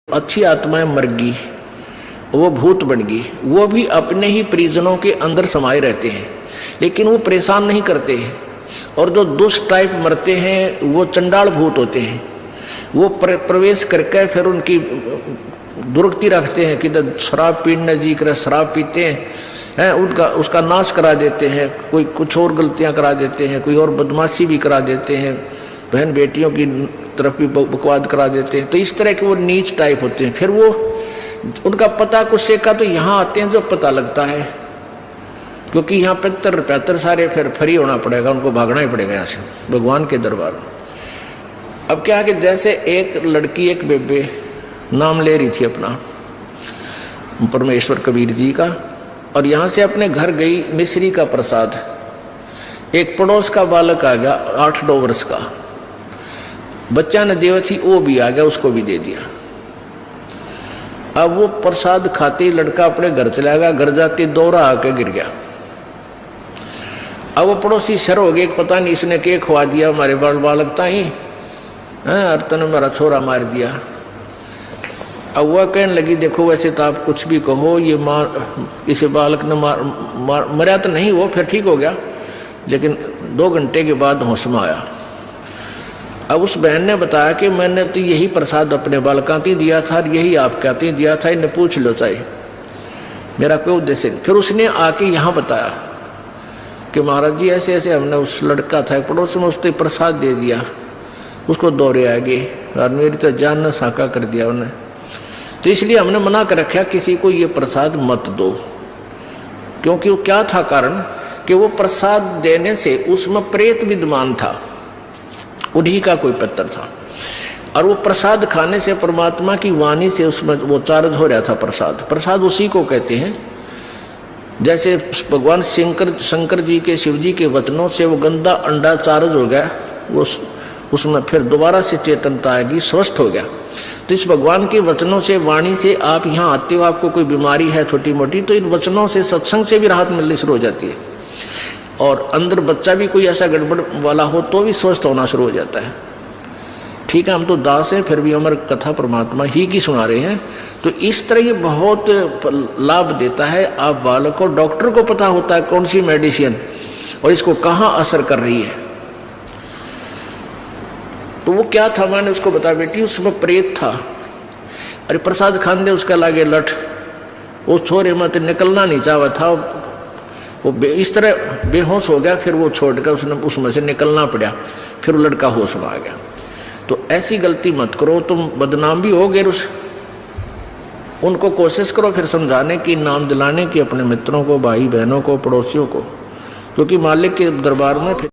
अच्छी आत्माएं मर गई, वो भूत बन गई, वो भी अपने ही परिजनों के अंदर समाये रहते हैं, लेकिन वो परेशान नहीं करते हैं। और जो दुष्ट टाइप मरते हैं वो चंडाल भूत होते हैं, वो प्रवेश करके फिर उनकी दुर्गति रखते हैं कि शराब पीने जी कर शराब पीते हैं, उनका उसका नाश करा देते हैं, कोई कुछ और गलतियां करा देते हैं, कोई और बदमाशी भी करा देते हैं, बहन बेटियों की तरफ भी बकवाद करा देते हैं। तो इस तरह के वो नीच टाइप होते हैं। फिर वो उनका पता कुछ से का तो यहाँ आते हैं जो पता लगता है, क्योंकि यहाँ पैतर सारे फिर फ्री होना पड़ेगा, उनको भागना ही पड़ेगा यहाँ से भगवान के दरबार में। अब क्या है कि जैसे एक लड़की एक बेबे नाम ले रही थी अपना परमेश्वर कबीर जी का, और यहाँ से अपने घर गई मिश्री का प्रसाद, एक पड़ोस का बालक आ गया 8-9 वर्ष का, बच्चा ने देव थी वो भी आ गया, उसको भी दे दिया। अब वो प्रसाद खाते ही लड़का अपने घर चला गया, घर जाते दौरा आके गिर गया। अब वो पड़ोसी शर हो गए, पता नहीं इसने क्या खवा दिया हमारे बालक ताई, अर्तन ने मेरा छोरा मार दिया। अब वह कहने लगी देखो वैसे तो आप कुछ भी कहो, ये इसे बालक ने मरा तो नहीं, वो फिर ठीक हो गया, लेकिन 2 घंटे के बाद होश में आया। अब उस बहन ने बताया कि मैंने तो यही प्रसाद अपने बालकों को दिया था, यही आप कहते दिया था, इन्हें पूछ लो चाहे मेरा कोई उद्देश्य। फिर उसने आके यहाँ बताया कि महाराज जी ऐसे ऐसे हमने उस लड़का था पड़ोस में, उसने प्रसाद दे दिया, उसको दौरे आ गए और मेरी तो जान न साका कर दिया उन्हें, तो इसलिए हमने मना कर रखा किसी को ये प्रसाद मत दो। क्योंकि वो क्या था कारण कि वो प्रसाद देने से उसमें प्रेत विद्यमान था, उन्हीं का कोई पत्थर था, और वो प्रसाद खाने से परमात्मा की वाणी से उसमें वो चार्ज हो रहा था। प्रसाद उसी को कहते हैं, जैसे भगवान शंकर जी के शिव जी के वचनों से वो गंदा अंडा चार्ज हो गया, वो उसमें फिर दोबारा से चेतनता आएगी, स्वस्थ हो गया। तो इस भगवान के वचनों से वाणी से आप यहाँ आते हो, आपको कोई बीमारी है छोटी मोटी, तो इन वचनों से सत्संग से भी राहत मिलनी शुरू हो जाती है, और अंदर बच्चा भी कोई ऐसा गड़बड़ वाला हो तो भी स्वस्थ होना शुरू हो जाता है। ठीक है, हम तो दास हैं, फिर भी हमारी कथा परमात्मा ही की सुना रहे हैं। तो इस तरह ये बहुत लाभ देता है। आप बालक को, डॉक्टर को पता होता है कौन सी मेडिसिन और इसको कहाँ असर कर रही है। तो वो क्या था, मैंने उसको बताया बेटी उसमें प्रेत था, अरे प्रसाद खान दे उसका लागे लठ, वो छोरे मत निकलना नहीं चाहा था, वो इस तरह बेहोश हो गया, फिर वो छोड़कर उसने उसमें से निकलना पड़ा, फिर वो लड़का होश में आ गया। तो ऐसी गलती मत करो, तुम बदनाम भी हो गए। उनको कोशिश करो फिर समझाने की, नाम दिलाने की अपने मित्रों को, भाई बहनों को, पड़ोसियों को, क्योंकि मालिक के दरबार में